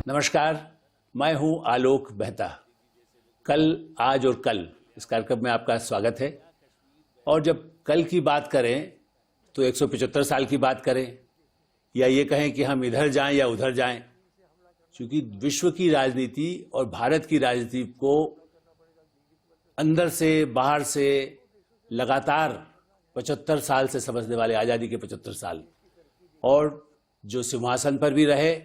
नमस्कार, मैं हूं आलोक मेहता। कल, आज और कल इस कार्यक्रम में आपका स्वागत है। और जब कल की बात करें तो 175 साल की बात करें या ये कहें कि हम इधर जाएं या उधर जाएं, क्योंकि विश्व की राजनीति और भारत की राजनीति को अंदर से बाहर से लगातार 75 साल से समझने वाले, आज़ादी के 75 साल, और जो सिंहासन पर भी रहे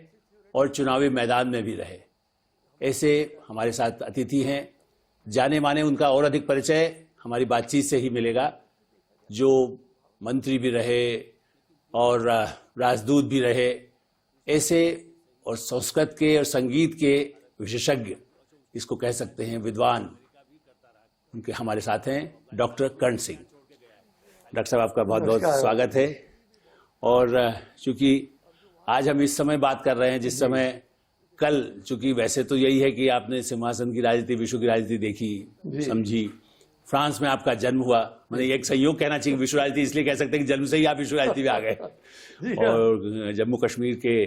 और चुनावी मैदान में भी रहे, ऐसे हमारे साथ अतिथि हैं। जाने माने उनका और अधिक परिचय हमारी बातचीत से ही मिलेगा, जो मंत्री भी रहे और राजदूत भी रहे, ऐसे और संस्कृत के और संगीत के विशेषज्ञ, इसको कह सकते हैं विद्वान, उनके हमारे साथ हैं डॉक्टर कर्ण सिंह। डॉक्टर साहब, आपका बहुत बहुत स्वागत है। और चूंकि आज हम इस समय बात कर रहे हैं जिस समय कल, चूंकि वैसे तो यही है कि आपने सिंहासन की राजनीति, विश्व की राजनीति देखी, समझी। फ्रांस में आपका जन्म हुआ, मैंने एक संयोग कहना चाहिए, विश्व राजनीति इसलिए कह सकते हैं कि जन्म से ही आप विश्व राजनीति में आ गए। और जम्मू कश्मीर के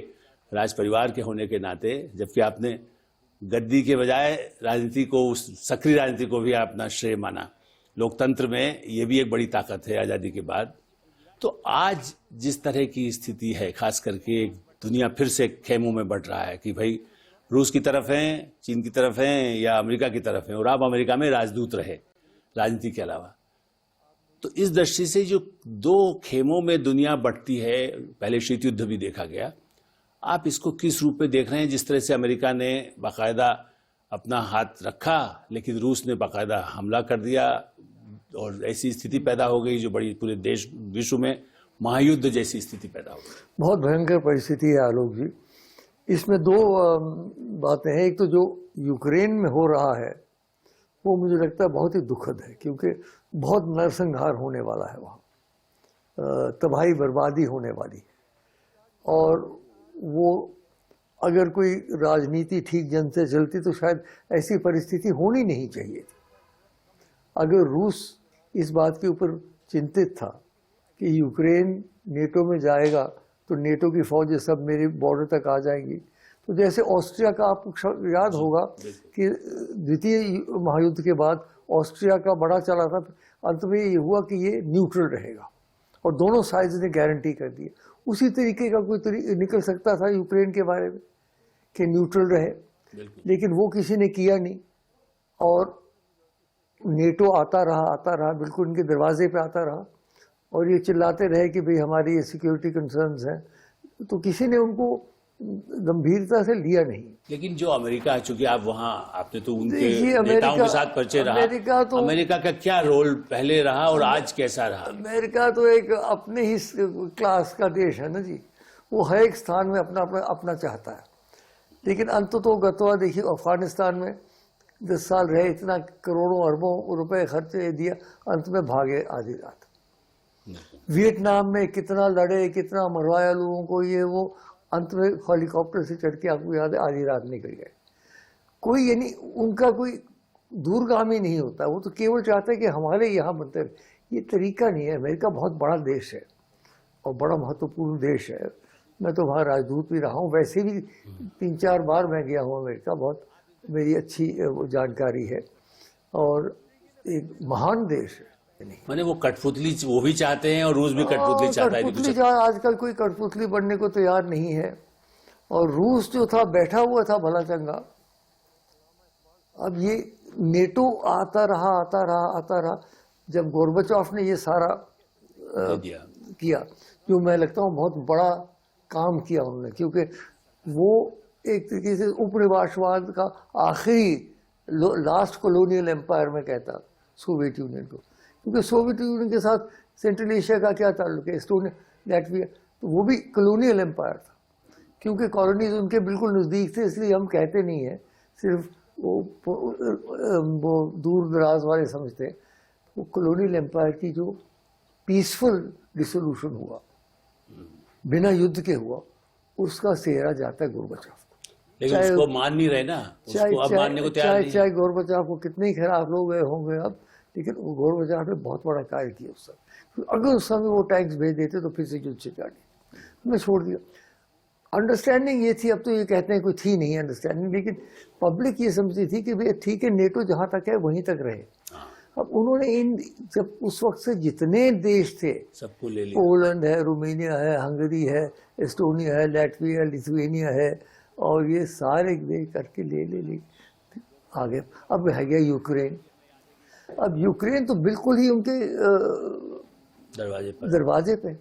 राज परिवार के होने के नाते, जबकि आपने गद्दी के बजाय राजनीति को, उस सक्रिय राजनीति को भी अपना श्रेय माना। लोकतंत्र में ये भी एक बड़ी ताकत है आज़ादी के बाद। तो आज जिस तरह की स्थिति है, खास करके दुनिया फिर से खेमों में बढ़ रहा है कि भाई रूस की तरफ हैं, चीन की तरफ हैं या अमेरिका की तरफ हैं, और आप अमेरिका में राजदूत रहे राजनीति के अलावा। तो इस दृष्टि से जो दो खेमों में दुनिया बढ़ती है, पहले शीत युद्ध भी देखा गया, आप इसको किस रूप में देख रहे हैं? जिस तरह से अमेरिका ने बाकायदा अपना हाथ रखा, लेकिन रूस ने बाकायदा हमला कर दिया और ऐसी स्थिति पैदा हो गई जो बड़ी पूरे देश, विश्व में महायुद्ध जैसी स्थिति पैदा हो गई। बहुत भयंकर परिस्थिति है आलोक जी। इसमें दो बातें हैं। एक तो जो यूक्रेन में हो रहा है वो मुझे लगता है बहुत ही दुखद है, क्योंकि बहुत नरसंहार होने वाला है वहाँ, तबाही बर्बादी होने वाली। और वो अगर कोई राजनीति ठीक जन से चलती तो शायद ऐसी परिस्थिति होनी नहीं चाहिए थी। अगर रूस इस बात के ऊपर चिंतित था कि यूक्रेन नेटो में जाएगा तो नेटो की फौजें सब मेरे बॉर्डर तक आ जाएंगी, तो जैसे ऑस्ट्रिया का आपको याद होगा कि द्वितीय महायुद्ध के बाद ऑस्ट्रिया का बड़ा चला था, अंत में ये हुआ कि ये न्यूट्रल रहेगा और दोनों साइड्स ने गारंटी कर दी। उसी तरीके का कोई निकल सकता था यूक्रेन के बारे में कि न्यूट्रल रहे, लेकिन वो किसी ने किया नहीं। और नेटो आता रहा, बिल्कुल उनके दरवाजे पे आता रहा, और ये चिल्लाते रहे कि भाई हमारी ये सिक्योरिटी कंसर्न्स हैं, तो किसी ने उनको गंभीरता से लिया नहीं। लेकिन जो अमेरिका, चूंकि आप वहाँ, आपने तो उनके नेताओं के साथ परिचय रहा, अमेरिका का क्या रोल पहले रहा और आज कैसा रहा? अमेरिका तो एक अपने ही क्लास का देश है ना जी। वो हर एक स्थान में अपना चाहता है, लेकिन अंततः गतवा देखिए, अफगानिस्तान में 10 साल रहे, इतना करोड़ों अरबों रुपए खर्च दिया, अंत में भागे आधी रात। वियतनाम में कितना लड़े, कितना मरवाया लोगों को, ये वो, अंत में हेलीकॉप्टर से चढ़ के, आपको याद है, आधी रात निकल गए। कोई यानी उनका कोई दूरगामी नहीं होता, वो तो केवल चाहते हैं कि हमारे यहाँ बनते रहे। ये तरीका नहीं है। अमेरिका बहुत बड़ा देश है और बड़ा महत्वपूर्ण देश है। मैं तो वहाँ राजदूत भी रहा हूँ, वैसे भी 3-4 बार मैं गया हूँ अमेरिका, बहुत मेरी अच्छी जानकारी है, और एक महान देश है। मैंने वो कठपुतली वो भी चाहते हैं और रूस भी कठपुतली चाहता है। आजकल कोई कठपुतली बनने को तैयार नहीं है, और रूस जो था बैठा हुआ था भला चंगा। अब ये नेटो आता रहा। जब गोर्बाचोव ने ये सारा किया, जो मैं लगता हूँ बहुत बड़ा काम किया उन्होंने, क्योंकि वो एक तरीके से उपनिवेशवाद का आखिरी लास्ट कॉलोनियल एम्पायर में कहता सोवियत यूनियन को, क्योंकि सोवियत यूनियन के साथ सेंट्रल एशिया का क्या ताल्लुक है, एस्टोनिया, लैटविया, तो वो भी कॉलोनियल एम्पायर था। क्योंकि कॉलोनीज उनके बिल्कुल नज़दीक थे, इसलिए हम कहते नहीं हैं, सिर्फ वो दूर दराज वाले समझते हैं। वो कॉलोनियल एम्पायर की जो पीसफुल डिसोल्यूशन हुआ, बिना युद्ध के हुआ, उसका सेहरा जाता है गोर्बाचोव को। लेकिन उसको मान नहीं रहे ना, उसको अब मानने को तैयार नहीं। चाहे गोर्बाचोव को कितने ही खराब लोग गए होंगे अब, लेकिन गोर्बाचोव ने बहुत बड़ा कार्य किया उस समय। अगर उस समय वो टैंक्स भेज देते तो फिर से युद्ध छिड़ा नहीं, मैं छोड़ दिया। अंडरस्टैंडिंग ये थी, अब तो ये कहते हैं कोई थी नहीं अंडरस्टैंडिंग, लेकिन पब्लिक ये समझती थी कि भाई ठीक है, नेटो जहाँ तक है वहीं तक रहे। अब उन्होंने जब उस वक्त से जितने देश थे, सबको ले लिया। पोलैंड है, रोमेनिया है, हंगरी है, एस्टोनिया है, लैटविया, लिथुएनिया है, और ये सारे देश करके ले आगे। अब है गया यूक्रेन। अब यूक्रेन तो बिल्कुल ही उनके दरवाजे पे।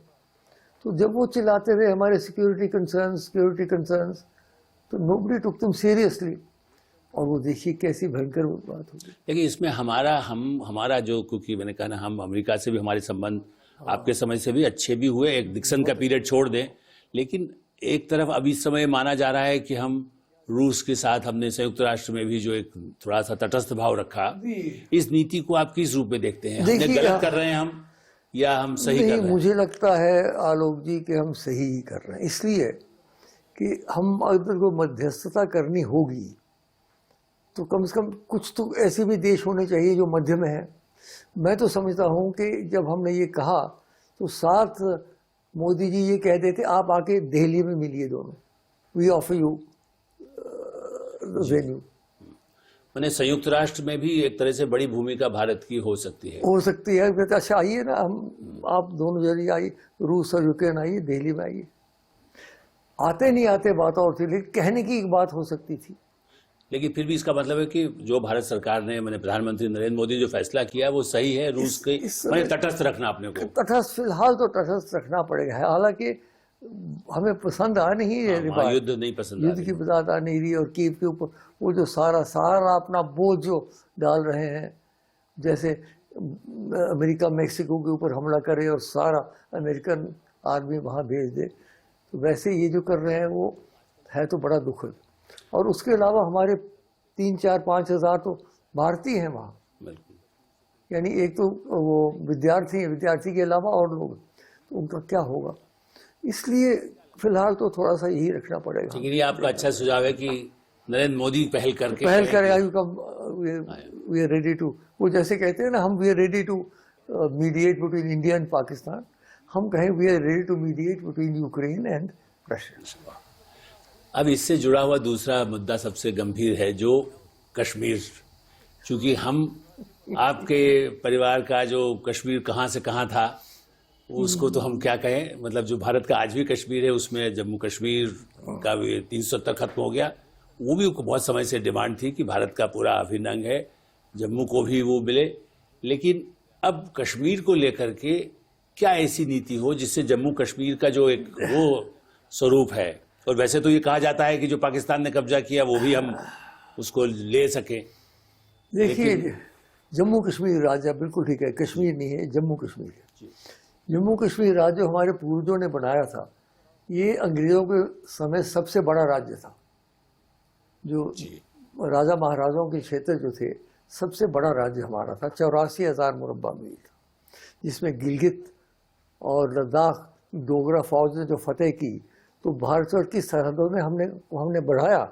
तो जब वो चिल्लाते रहे हमारे सिक्योरिटी कंसर्न्स, तो नोबडी टुक देम सीरियसली। और वो देखिए कैसी भयंकर बात होगी। लेकिन इसमें हमारा जो, क्योंकि मैंने कहा ना, हम अमेरिका से भी हमारे संबंध आपके समय से भी अच्छे भी हुए, एक डिक्सन का पीरियड छोड़ दें, लेकिन एक तरफ अभी समय माना जा रहा है कि हम रूस के साथ हमने संयुक्त राष्ट्र में भी जो एक थोड़ा सा तटस्थ भाव रखा, इस नीति को आप किस रूप में देखते हैं? हमने गलत कर रहे हैं हम, या हम सही कर रहे हैं? मुझे लगता है आलोक जी कि हम सही ही कर रहे हैं, इसलिए कि हम अगर को मध्यस्थता करनी होगी तो कम से कम कुछ तो ऐसे भी देश होने चाहिए जो मध्य में है। मैं तो समझता हूँ कि जब हमने ये कहा तो साथ मोदी जी ये कह देते, आप आके दिल्ली में मिलिए दोनों, वी ऑफर यू वेन्यू। मैंने संयुक्त राष्ट्र में भी एक तरह से बड़ी भूमिका भारत की हो सकती है। अच्छा आइए ना, हम आप दोनों जरिए आइए, रूस और यूक्रेन आइए, दिल्ली में आइए। आते नहीं आते बात और थी, लेकिन कहने की एक बात हो सकती थी। लेकिन फिर भी इसका मतलब है कि जो भारत सरकार ने, मैंने प्रधानमंत्री नरेंद्र मोदी जो फैसला किया वो सही है, रूस के मैंने तटस्थ रखना अपने को। तटस्थ फिलहाल तो तटस्थ रखना पड़ेगा, हालांकि हमें पसंद आ नहीं रही, युद्ध नहीं पसंद, युद्ध की बात आ नहीं रही। और कीव के ऊपर वो जो सारा अपना बोझ जो डाल रहे हैं, जैसे अमेरिका मेक्सिको के ऊपर हमला करे और सारा अमेरिकन आर्मी वहाँ भेज दे, तो वैसे ये जो कर रहे हैं वो है तो बड़ा दुखद। और उसके अलावा हमारे 3-4-5 हज़ार तो भारतीय हैं वहाँ, यानी एक तो वो विद्यार्थी के अलावा और लोग, तो उनका क्या होगा। इसलिए फिलहाल तो थोड़ा सा यही रखना पड़ेगा। लेकिन ये आपका अच्छा सुझाव है कि नरेंद्र मोदी पहल करेगा, वी आर रेडी टू, वो जैसे कहते हैं ना, हम we are ready to mediate between India and Pakistan, हम कहें we are ready to mediate between Ukraine and Russia. अब इससे जुड़ा हुआ दूसरा मुद्दा सबसे गंभीर है, जो कश्मीर। चूंकि हम, आपके परिवार का जो कश्मीर कहाँ से कहाँ था, उसको तो हम क्या कहें, मतलब जो भारत का आज भी कश्मीर है, उसमें जम्मू कश्मीर का भी 370 खत्म हो गया। वो भी बहुत समय से डिमांड थी कि भारत का पूरा अभिन्न अंग है, जम्मू को भी वो मिले। लेकिन अब कश्मीर को लेकर के क्या ऐसी नीति हो जिससे जम्मू कश्मीर का जो एक वो स्वरूप है, और वैसे तो ये कहा जाता है कि जो पाकिस्तान ने कब्जा किया वो भी हम उसको ले सके। देखिए, जम्मू कश्मीर राज्य बिल्कुल ठीक है, कश्मीर नहीं है, जम्मू कश्मीर है। जम्मू कश्मीर राज्य हमारे पूर्वजों ने बनाया था, ये अंग्रेजों के समय सबसे बड़ा राज्य था। जो राजा महाराजाओं के क्षेत्र जो थे, सबसे बड़ा राज्य हमारा था। 84,000 मुरब्बा मील था, जिसमें गिलगित और लद्दाख डोगरा फौज ने जो फतेह की, तो भारत की सरहदों में हमने बढ़ाया।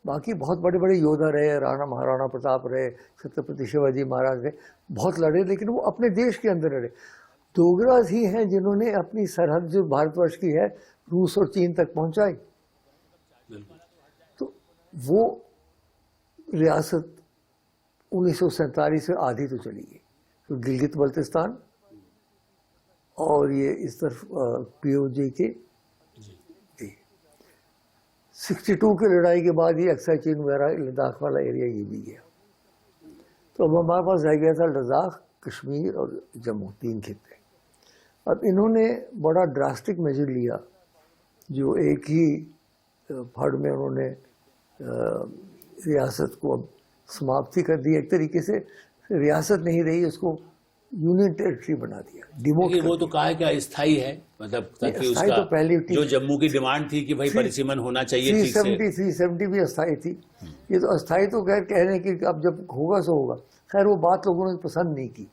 बाकी बहुत बड़े बड़े योद्धा रहे, राणा महाराणा प्रताप रहे, छत्रपति शिवाजी महाराज रहे, बहुत लड़े, लेकिन वो अपने देश के अंदर लड़े। डोगरास ही हैं जिन्होंने अपनी सरहद जो भारतवर्ष की है, रूस और चीन तक पहुंचाई। तो वो रियासत 1947 में आधी तो चली गई, तो गिलगित बल्तिस्तान और ये इस तरफ पीओजे के 62 की लड़ाई के बाद ये अक्सर चीन वगैरह लद्दाख वाला एरिया ये भी गया। तो अब हमारे पास रह गया था लद्दाख, कश्मीर और जम्मू, 3 खित्ते। अब इन्होंने बड़ा ड्रास्टिक मेजर लिया, जो एक ही फड़ में उन्होंने रियासत को अब समाप्ति कर दी। एक तरीके से रियासत नहीं रही, उसको यूनियन टेरिटरी बना दिया, डिमोट कर वो तो कहा है कि अस्थाई है, मतलब ताकि उसका तो पहले जो जम्मू की डिमांड थी कि भाई परिसीमन होना चाहिए, 370 भी अस्थाई थी। ये तो अस्थाई तो खैर कह रहे हैं कि अब जब होगा सो होगा, खैर वो बात लोगों ने पसंद नहीं की।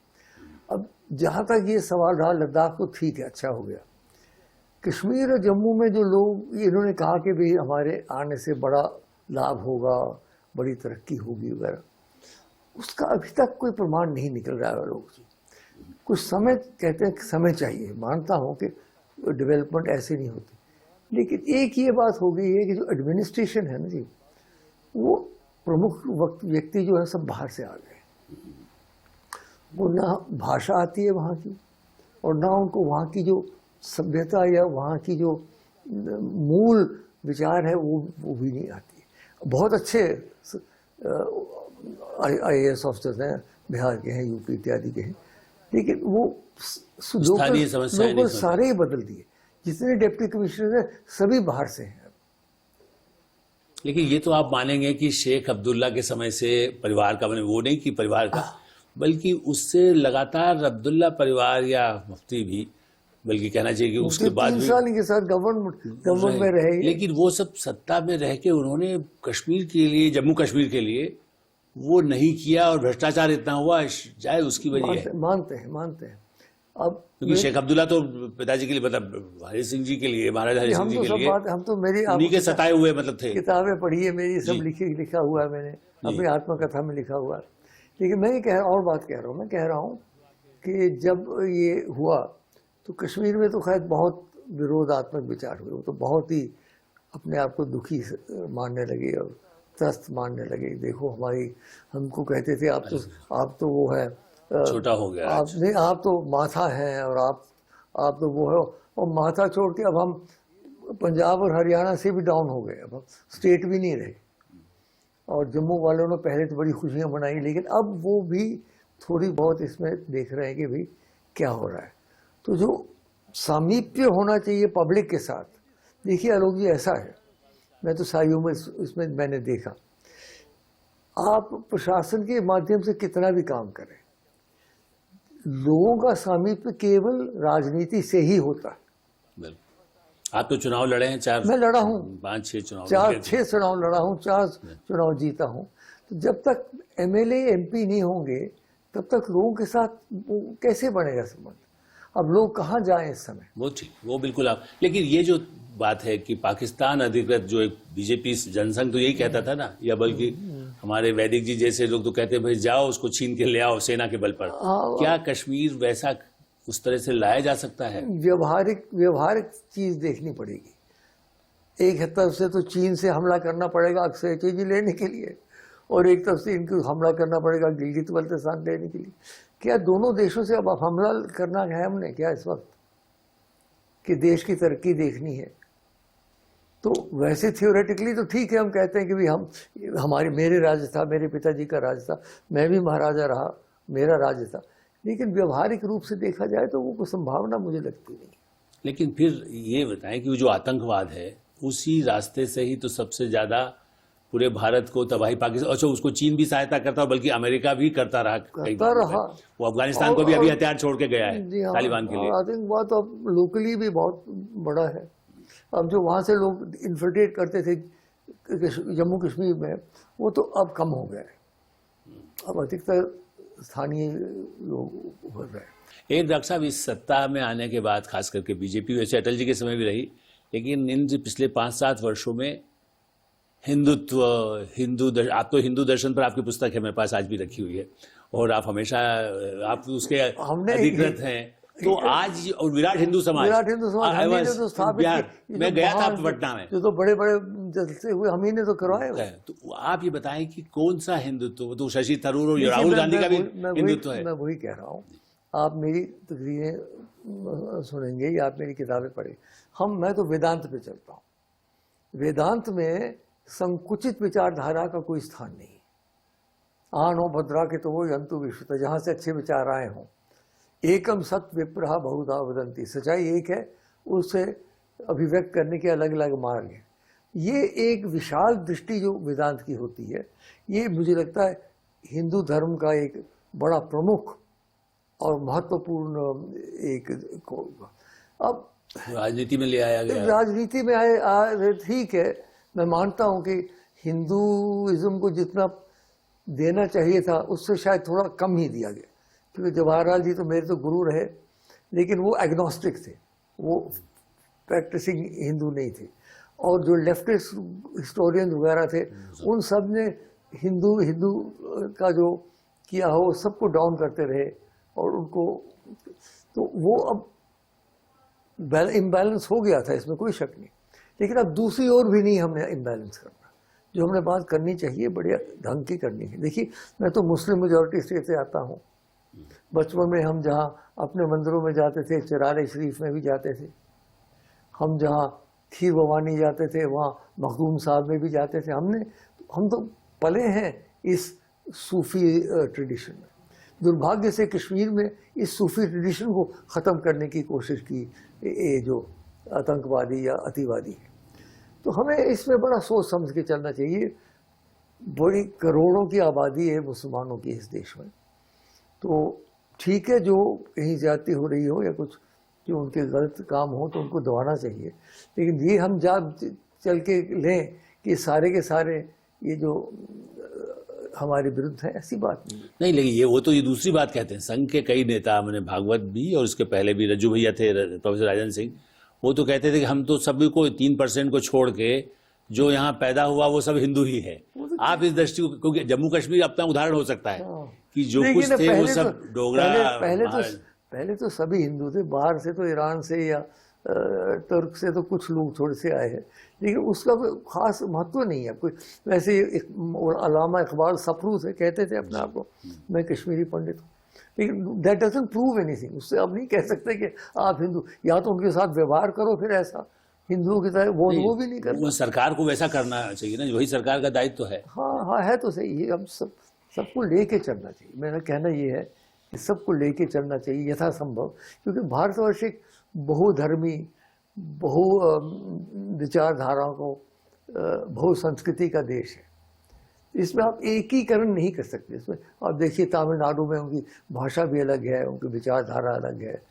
अब जहाँ तक ये सवाल रहा, लद्दाख तो ठीक है, अच्छा हो गया। कश्मीर और जम्मू में जो लोग, इन्होंने कहा कि भाई हमारे आने से बड़ा लाभ होगा, बड़ी तरक्की होगी वगैरह, उसका अभी तक कोई प्रमाण नहीं निकल रहा है। लोग कुछ समय कहते हैं कि समय चाहिए, मानता हूँ कि डेवलपमेंट ऐसे नहीं होती, लेकिन एक ये बात हो गई है कि जो एडमिनिस्ट्रेशन है ना जी, वो प्रमुख व्यक्ति जो है सब बाहर से आ गए। वो ना भाषा आती है वहाँ की, और ना उनको वहाँ की जो सभ्यता या वहाँ की जो मूल विचार है वो भी नहीं आती। बहुत अच्छे IAS ऑफिसर्स हैं, बिहार के हैं, यूपी इत्यादि के हैं, लेकिन वो स्थानीय समस्याएं नहीं लोकल सारे ही बदल दिए। जितने डिप्टी कमिश्नर हैं सभी बाहर से हैं। लेकिन ये तो आप मानेंगे कि शेख अब्दुल्ला के समय से परिवार का, वो नहीं कि परिवार का, बल्कि उससे लगातार अब्दुल्ला परिवार या मुफ्ती भी, बल्कि कहना चाहिए कि उसके बाद 3 भी साल के साथ गवर्नमेंट में रहे। लेकिन वो सब सत्ता में रह के उन्होंने कश्मीर के लिए, जम्मू कश्मीर के लिए वो नहीं किया, और भ्रष्टाचार इतना हुआ, शायद उसकी वजह है। मानते हैं। अब क्योंकि शेख अब्दुल्ला तो पिताजी के लिए, मतलब हरि सिंह जी के लिए, महाराजा हरि सिंह जी के लिए, हम तो मेरी उन्हीं के सताए हुए मतलब थे। किताबें पढ़ी है मेरी, सब लिखा हुआ है मैंने अपनी आत्मकथा में लिखा हुआ है। लेकिन मैं ये कह रहा हूँ कि जब ये हुआ तो कश्मीर में तो खैर बहुत विरोधात्मक विचार हुए। वो तो बहुत ही अपने आप को दुखी मानने लगे और त्रस्त मानने लगे। देखो हमको कहते थे आप तो वो है, छोटा हो गया, आप तो माथा हैं, और आप तो वो है, और माथा छोड़ के अब हम पंजाब और हरियाणा से भी डाउन हो गए, अब स्टेट भी नहीं रहे। और जम्मू वालों ने पहले तो बड़ी खुशियां मनाई, लेकिन अब वो भी थोड़ी बहुत इसमें देख रहे हैं कि भाई क्या हो रहा है। तो जो सामीप्य होना चाहिए पब्लिक के साथ, देखिए आलोक जी ऐसा है, मैं तो साइयों में इसमें मैंने देखा, आप प्रशासन के माध्यम से कितना भी काम करें, लोगों का सामीप्य केवल राजनीति से ही होता है। आप तो चुनाव लड़े हैं, मैं लड़ा हूँ, 5-6 चुनाव, 4-6 चुनाव लड़ा हूँ, 4 चुनाव जीता हूँ। तो जब तक MLA MP नहीं होंगे तब तक लोगों के साथ कैसे बनेगा संबंध? अब लोग कहाँ जाएं इस समय? वो ठीक, वो बिल्कुल आप, लेकिन ये जो बात है कि पाकिस्तान अधिकृत, जो एक बीजेपी जनसंघ तो यही कहता था ना, या बल्कि हमारे वैदिक जी जैसे लोग तो कहते हैं भाई जाओ उसको छीन के ले आओ सेना के बल पर। क्या कश्मीर वैसा उस तरह से लाया जा सकता है? व्यवहारिक चीज देखनी पड़ेगी। एक तरफ से तो चीन से हमला करना पड़ेगा अक्सर चीज लेने के लिए, और एक तरफ से इनको हमला करना पड़ेगा गिलगित बल्तिस्तान लेने के लिए। क्या दोनों देशों से अब हमला करना है हमने क्या इस वक्त, कि देश की तरक्की देखनी है? तो वैसे थियोरेटिकली तो ठीक है, हम कहते हैं कि भाई मेरे राज्य था, मेरे पिताजी का राज्य था, मैं भी महाराजा रहा, मेरा राज्य था, लेकिन व्यवहारिक रूप से देखा जाए तो वो कोई संभावना मुझे लगती नहीं। लेकिन फिर ये बताएं कि जो आतंकवाद है उसी रास्ते से ही तो सबसे ज्यादा पूरे भारत को तबाही, पाकिस्तान, अच्छा उसको चीन भी सहायता करता, बल्कि अमेरिका भी करता रहा। वो अफगानिस्तान को भी अभी हथियार छोड़ के गया है तालिबान के लिए। आतंकवाद तो अब लोकली भी बहुत बड़ा है। अब जो वहाँ से लोग इन्फिल्ट्रेट करते थे जम्मू कश्मीर में, वो तो अब कम हो गया है। अब अधिकतर स्थानीय लोग उभर रहे हैं। एक डॉक्टर साहब, इस सत्ता में आने के बाद खास करके बीजेपी, वैसे अटल जी के समय भी रही, लेकिन इन पिछले 5-7 वर्षों में हिंदुत्व, आप तो हिंदू दर्शन पर आपकी पुस्तक है मेरे पास आज भी रखी हुई है, और आप हमेशा आप उसके अधिकृत हैं। तो आज और विराट हिंदू समाज तो स्थापित, मैं गया था पटना में, जो तो बड़े जलसे हुए हम ही ने तो करवाए। तो आप ये बताएं कि कौन सा हिंदुत्व, तो शशि थरूर और राहुल गांधी का भी हिंदुत्व है? मैं वही कह रहा हूँ, आप मेरी तकरीरें सुनेंगे या आप मेरी किताबें पढ़े, मैं तो वेदांत पे चलता हूँ। वेदांत में संकुचित विचारधारा का कोई स्थान नहीं। आनो भद्रा के तो वो अंतु विश्वता, जहाँ से अच्छे विचार आए हों। एकम सत विप्रहा बहुधा वदंती, सच्चाई एक है, उसे अभिव्यक्त करने के अलग अलग मार्ग हैं। ये एक विशाल दृष्टि जो वेदांत की होती है, ये मुझे लगता है हिंदू धर्म का एक बड़ा प्रमुख और महत्वपूर्ण एक। अब राजनीति में ले आया गया, राजनीति में आए ठीक है, मैं मानता हूँ कि हिंदुइज्म को जितना देना चाहिए था उससे शायद थोड़ा कम ही दिया गया, क्योंकि जवाहरलाल जी तो मेरे तो गुरु रहे, लेकिन वो एग्नोस्टिक थे, वो प्रैक्टिसिंग हिंदू नहीं थे। और जो लेफ्टिस्ट हिस्टोरियन वगैरह थे, उन सब ने हिंदू का जो किया हो सबको डाउन करते रहे, और उनको तो वो अब इम्बैलेंस हो गया था, इसमें कोई शक नहीं। लेकिन अब दूसरी ओर भी नहीं हमने इम्बैलेंस करना। जो हमने बात करनी चाहिए बढ़िया ढंग की करनी है। देखिए, मैं तो मुस्लिम मेजॉरिटी स्टेट से आता हूँ। बचपन में हम जहाँ अपने मंदिरों में जाते थे, चिराग शरीफ में भी जाते थे, हम जहाँ खीर भवानी जाते थे, वहाँ मखदूम साहब में भी जाते थे। हम तो पले हैं इस सूफी ट्रेडिशन में। दुर्भाग्य से कश्मीर में इस सूफी ट्रेडिशन को ख़त्म करने की कोशिश की ये जो आतंकवादी या अतिवादी है। तो हमें इसमें बड़ा सोच समझ के चलना चाहिए। बड़ी करोड़ों की आबादी है मुसलमानों की इस देश में। तो ठीक है, जो कहीं ज्यादती हो रही हो या कुछ जो उनके गलत काम हो तो उनको दबाना चाहिए, लेकिन ये हम चल के लें कि सारे के सारे ये जो हमारे विरुद्ध है, ऐसी बात नहीं। नहीं, लेकिन ये दूसरी बात कहते हैं। संघ के कई नेता, मैंने भागवत भी और उसके पहले भी रज्जू भैया थे, प्रोफेसर राजन सिंह, वो तो कहते थे कि हम तो सभी को 3% को छोड़ के जो यहाँ पैदा हुआ वो सब हिंदू ही है। आप इस दृष्टि को, क्योंकि जम्मू कश्मीर अपना उदाहरण हो सकता है कि जो कुछ थे वो सब डोगरा। पहले तो सभी हिंदू थे। बाहर से तो ईरान से या तुर्क से तो कुछ लोग थोड़े से आए हैं, लेकिन उसका कोई खास महत्व नहीं है। कोई वैसे अल्लामा इकबाल सफरू से कहते थे अपने आप को, मैं कश्मीरी पंडित हूँ, लेकिन दैट डजंट प्रूव एनीथिंग। उससे आप नहीं कह सकते कि आप हिंदू, या तो उनके साथ व्यवहार करो फिर ऐसा हिंदुओं की तरह, वो भी नहीं करते। वो सरकार को वैसा करना चाहिए ना, वही सरकार का दायित्व है। हाँ, है तो सही। ये हम सबको लेके चलना चाहिए। मेरा कहना ये है कि सबको लेके चलना चाहिए यथासंभव, क्योंकि भारतवर्ष एक बहुधर्मी, बहु विचारधाराओं को, बहु संस्कृति का देश है। इसमें आप एकीकरण नहीं कर सकते। इसमें आप देखिए, तमिलनाडु में उनकी भाषा भी अलग है, उनकी विचारधारा अलग है,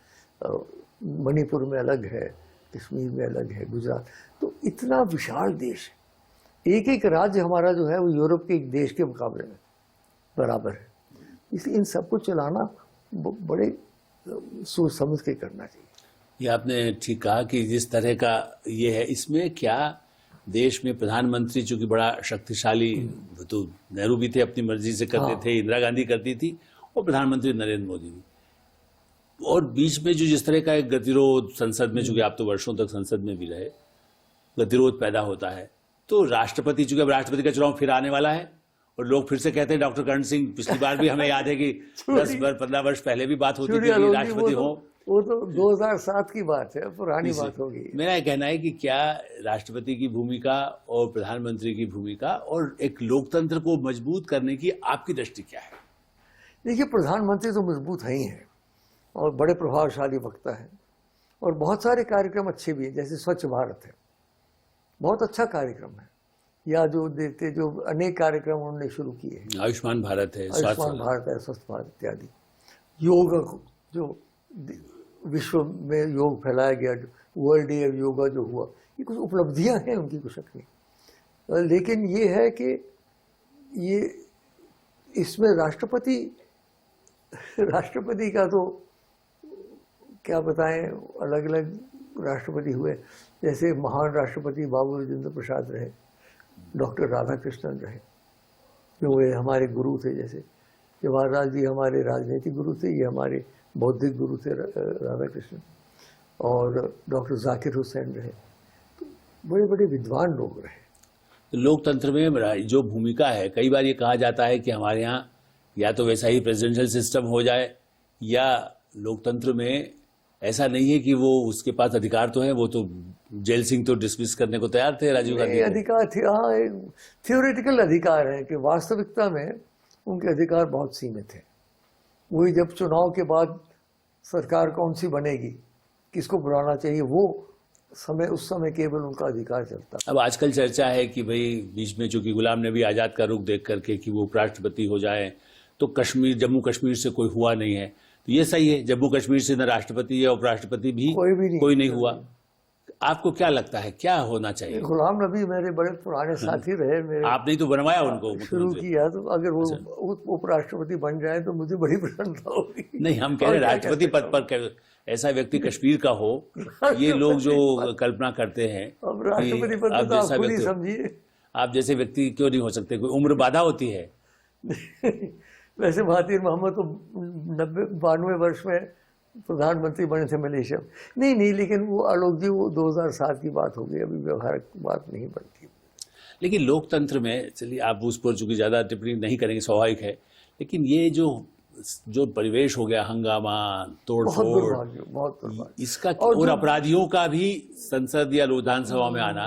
मणिपुर में अलग है, कश्मीर में अलग है, गुजरात। तो इतना विशाल देश है। एक एक राज्य हमारा जो है वो यूरोप के एक देश के मुकाबले में बराबर है। इसलिए इन सबको चलाना बड़े सोच समझ के करना चाहिए। ये आपने ठीक कहा कि जिस तरह का ये है, इसमें क्या देश में प्रधानमंत्री चूंकि बड़ा शक्तिशाली, तो नेहरू भी थे, अपनी मर्जी से करते थे, इंदिरा गांधी करती थी, और प्रधानमंत्री नरेंद्र मोदी भी। और बीच में जो जिस तरह का एक गतिरोध संसद में, चूंकि आप तो वर्षों तक संसद में भी रहे, गतिरोध पैदा होता है। तो राष्ट्रपति, चूंकि अब राष्ट्रपति का चुनाव फिर आने वाला है और लोग फिर से कहते हैं, डॉक्टर कर्ण सिंह, पिछली बार भी हमें याद है कि 10-15 वर्ष पहले भी बात होती थी कि राष्ट्रपति हो। वो तो 2007 की बात है, पुरानी बात होगी। मेरा कहना है कि क्या राष्ट्रपति की भूमिका और प्रधानमंत्री की भूमिका और एक लोकतंत्र को मजबूत करने की आपकी दृष्टि क्या है? देखिए, प्रधानमंत्री तो मजबूत है ही है और बड़े प्रभावशाली वक्ता है, और बहुत सारे कार्यक्रम अच्छे भी हैं, जैसे स्वच्छ भारत है, बहुत अच्छा कार्यक्रम है, या जो देखते जो अनेक कार्यक्रम उन्होंने शुरू किए हैं, आयुष्मान भारत है, आयुष्मान भारत है, स्वस्थ भारत इत्यादि। योग, जो विश्व में योग फैलाया गया, वर्ल्ड डे ऑफ योगा जो हुआ, ये कुछ उपलब्धियां हैं उनकी, कुछ शक नहीं। लेकिन ये है कि ये इसमें राष्ट्रपति का तो क्या बताएं, अलग अलग राष्ट्रपति हुए। जैसे महान राष्ट्रपति बाबू राजेंद्र प्रसाद रहे, डॉक्टर राधाकृष्णन रहे, जो वे हमारे गुरु थे। जैसे जवाहरलाल जी हमारे राजनीतिक गुरु थे, ये हमारे बौद्धिक गुरु थे राधाकृष्णन, और डॉक्टर जाकिर हुसैन रहे। तो बड़े बड़े विद्वान लोग रहे। तो लोकतंत्र में जो भूमिका है, कई बार ये कहा जाता है कि हमारे यहाँ या तो वैसा ही प्रेसिडेंशियल सिस्टम हो जाए, या लोकतंत्र में ऐसा नहीं है कि वो उसके पास अधिकार तो है, वो तो जेल सिंह तो डिसमिस करने को तैयार थे राजीव गांधी। अधिकार थे, हाँ, थियोरेटिकल अधिकार है कि वास्तविकता में उनके अधिकार बहुत सीमित हैं। वही जब चुनाव के बाद सरकार कौन सी बनेगी, किसको बुलाना चाहिए, वो समय, उस समय केवल उनका अधिकार चलता। अब आजकल चर्चा है कि भाई बीच में चूंकि गुलाम नबी आजाद का रुख देख करके कि वो उपराष्ट्रपति हो जाए, तो जम्मू कश्मीर से कोई हुआ नहीं है। तो ये सही है, जम्मू कश्मीर से न राष्ट्रपति या उपराष्ट्रपति भी कोई नहीं हुआ। आपको क्या लगता है क्या होना चाहिए? गुलाम नबी मेरे बड़े पुराने साथी रहे, मेरे, आपने तो बनवाया उनको, शुरू किया। तो अगर वो उपराष्ट्रपति बन जाए तो मुझे बड़ी प्रसन्नता होगी। नहीं, हम कह रहे राष्ट्रपति पद पर ऐसा व्यक्ति कश्मीर का हो, ये लोग जो कल्पना करते हैं। अब राष्ट्रपति पद तो आप खुद ही समझिए, आप जैसे व्यक्ति क्यों नहीं हो सकते? कोई उम्र बाधा होती है? वैसे महातीर मोहम्मद तो 92 वर्ष में प्रधानमंत्री बने थे मलेशिया में। नहीं, लेकिन वो आलोक जी वो 2007 की बात हो गई, अभी व्यवहारिक बात नहीं बनती। लेकिन लोकतंत्र में, चलिए आप उस पर चूंकि ज़्यादा टिप्पणी नहीं करेंगे, स्वाभाविक है, लेकिन ये जो परिवेश हो गया, हंगामा, तोड़फोड़, बहुत दुर्भाग्य इसका और अपराधियों का भी संसद या विधानसभा में आना,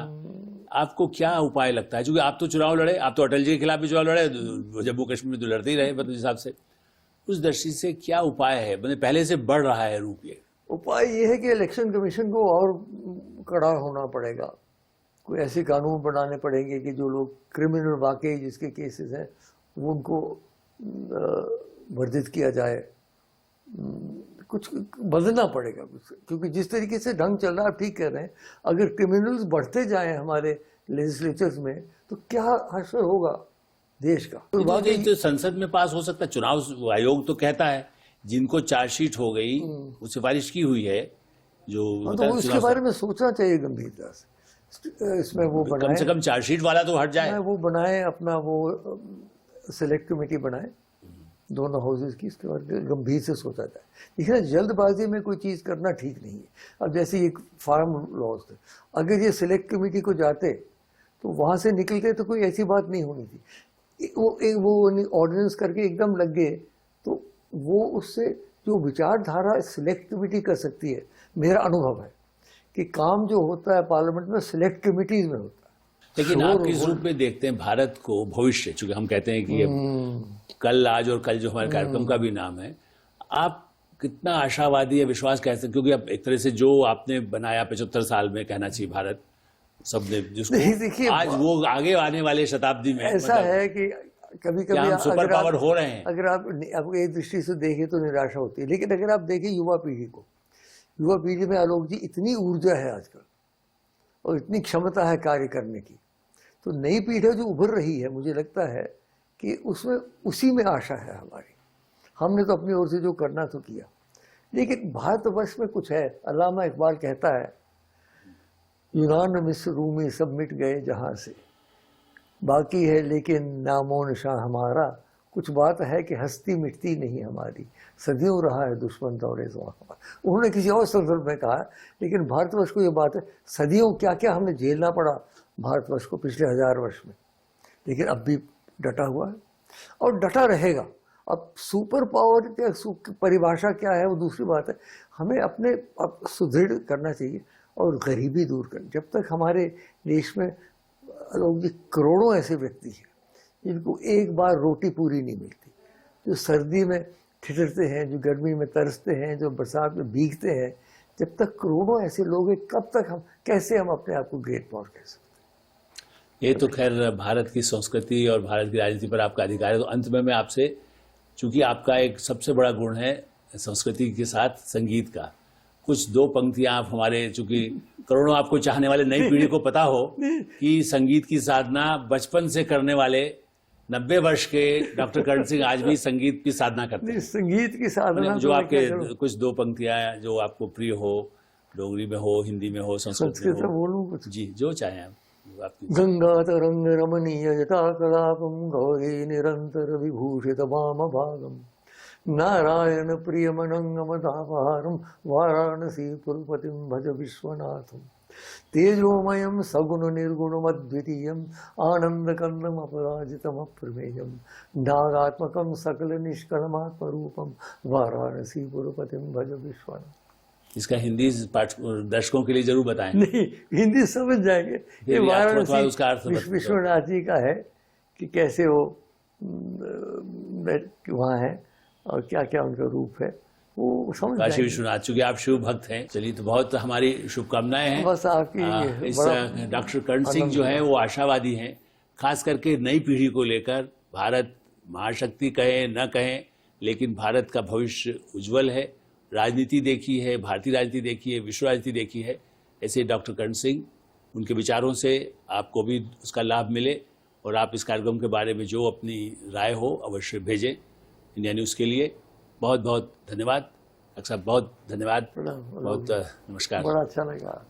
आपको क्या उपाय लगता है? क्योंकि आप तो चुनाव लड़े, आप तो अटल जी के खिलाफ भी चुनाव लड़े, जम्मू कश्मीर में तो लड़ते ही रहे मतलब हिसाब से, उस दृष्टि से क्या उपाय है? मतलब पहले से बढ़ रहा है रूप ये। उपाय ये है कि इलेक्शन कमीशन को और कड़ा होना पड़ेगा, कोई ऐसे कानून बनाने पड़ेंगे कि जो लोग क्रिमिनल वाकई जिसके केसेस हैं वो उनको वर्जित किया जाए, कुछ बदलना पड़ेगा कुछ, क्योंकि जिस तरीके से ढंग चल रहा है, आप ठीक कह रहे हैं, अगर क्रिमिनल्स बढ़ते जाएं हमारे लेजिस्लेचर्स में तो क्या असर होगा देश का? तो वाकई तो संसद में पास हो सकता है। चुनाव आयोग तो कहता है जिनको चार्जशीट हो गई वो सिफारिश की हुई है, जो तो उसके बारे में सोचना चाहिए गंभीरता से। इसमें वो बनाए, कम से कम चार्जशीट वाला तो हट जाए, वो बनाए अपना, वो सिलेक्ट कमेटी बनाए दोनों हाउसेस की, इसके बाद गंभीर से सोचा जाए। देखिए जल्दबाजी में कोई चीज़ करना ठीक नहीं है। अब जैसे ये फार्म लॉज थे, अगर ये सिलेक्ट कमेटी को जाते तो वहाँ से निकलते तो कोई ऐसी बात नहीं होनी थी। वो ऑर्डिनेंस करके एकदम लग गए तो वो उससे जो विचारधारा सिलेक्ट कमेटी कर सकती है, मेरा अनुभव है कि काम जो होता है पार्लियामेंट में सिलेक्ट कमेटीज में होता है। लेकिन आप किस रूप में देखते हैं भारत को भविष्य? चूंकि हम कहते हैं कि कल, आज और कल जो हमारे कार्यक्रम का भी नाम है, आप कितना आशावादी है, विश्वास कैसे? क्योंकि अब एक तरह से जो आपने बनाया 75 साल में, कहना चाहिए भारत सबने, जिसको आज वो आगे आने वाले शताब्दी में ऐसा है कि कभी हम सुपर पावर हो रहे हैं। अगर आप एक दृष्टि से देखें तो निराशा होती है, लेकिन अगर आप देखें युवा पीढ़ी को, युवा पीढ़ी में आलोक जी इतनी ऊर्जा है आजकल और इतनी क्षमता है कार्य करने की, तो नई पीढ़ी जो उभर रही है, मुझे लगता है कि उसमें उसी में आशा है हमारी। हमने तो अपनी ओर से जो करना तो किया, लेकिन भारतवर्ष में कुछ है। अल्लामा इकबाल कहता है, यूनान मिस्र रूमी सब मिट गए जहाँ से, बाकी है लेकिन नामो निशान हमारा, कुछ बात है कि हस्ती मिटती नहीं हमारी, सदियों रहा है दुश्मन दौरे ज़मां हमारा। उन्होंने किसी और संदर्भ में कहा, लेकिन भारतवर्ष को ये बात है, सदियों क्या क्या हमने झेलना पड़ा भारतवर्ष को पिछले 1000 वर्ष में, लेकिन अब भी डटा हुआ है और डटा रहेगा। अब सुपर पावर की परिभाषा क्या है वो दूसरी बात है, हमें अपने सुदृढ़ करना चाहिए और गरीबी दूर करनी। जब तक हमारे देश में लोग करोड़ों ऐसे व्यक्ति हैं जिनको एक बार रोटी पूरी नहीं मिलती, जो सर्दी में ठिठुरते हैं, जो गर्मी में तरसते हैं, जो बरसात में भीगते हैं, जब तक करोड़ों ऐसे लोग हैं, कब तक हम, कैसे हम अपने आप को ग्रेट पावर कह सकते? ये तो खैर भारत की संस्कृति और भारत की राजनीति पर आपका अधिकार है। तो अंत में मैं आपसे, चूंकि आपका एक सबसे बड़ा गुण है संस्कृति के साथ संगीत का, कुछ 2 पंक्तियां आप हमारे, चूंकि करोड़ों आपको चाहने वाले नई पीढ़ी को पता हो कि संगीत की साधना बचपन से करने वाले 90 वर्ष के डॉक्टर कर्ण सिंह आज भी संगीत की साधना करते हैं। संगीत की साधना जो आपके कुछ 2 पंक्तियां जो आपको प्रिय हो, डोगरी में हो, हिंदी में हो, संस्कृत में हो, जी जो चाहें आप। गंगा तरंग रमणीय यथा कलापम गौरी निरंतर विभूषित वाम भागम नारायण प्रियमनंगमदापहारम वाराणसी पुरपतिम भज विश्वनाथम तेजोमयम सगुण निर्गुणम अद्वितीयम आनंद कंदम अपराजितम अप्रमेयम नागात्मकम सकल निष्कलमात्म रूपम वाराणसी पुरपतिम भज विश्वनाथ। इसका हिंदी दर्शकों के लिए जरूर बताएं। नहीं, हिंदी समझ जाएंगे। ये वाराणसी विश्वनाथ जी का है कि कैसे वो वहाँ है और क्या क्या उनका रूप है, वो समझ काशी विश्वनाथ। चूंकि आप शिव भक्त हैं, चलिए तो बहुत हमारी शुभकामनाएं हैं। बस आपकी इस डॉक्टर कर्ण सिंह जो है वो आशावादी हैं, खास करके नई पीढ़ी को लेकर। भारत महाशक्ति कहें न कहें, लेकिन भारत का भविष्य उज्जवल है। राजनीति देखी है, भारतीय राजनीति देखी है, विश्व राजनीति देखी है। ऐसे डॉक्टर कर्ण सिंह, उनके विचारों से आपको भी उसका लाभ मिले और आप इस कार्यक्रम के बारे में जो अपनी राय हो अवश्य भेजें इंडिया न्यूज़ के लिए। बहुत बहुत धन्यवाद डॉक्टर साहब, बहुत धन्यवाद, बहुत नमस्कार। बड़ा अच्छा लगा।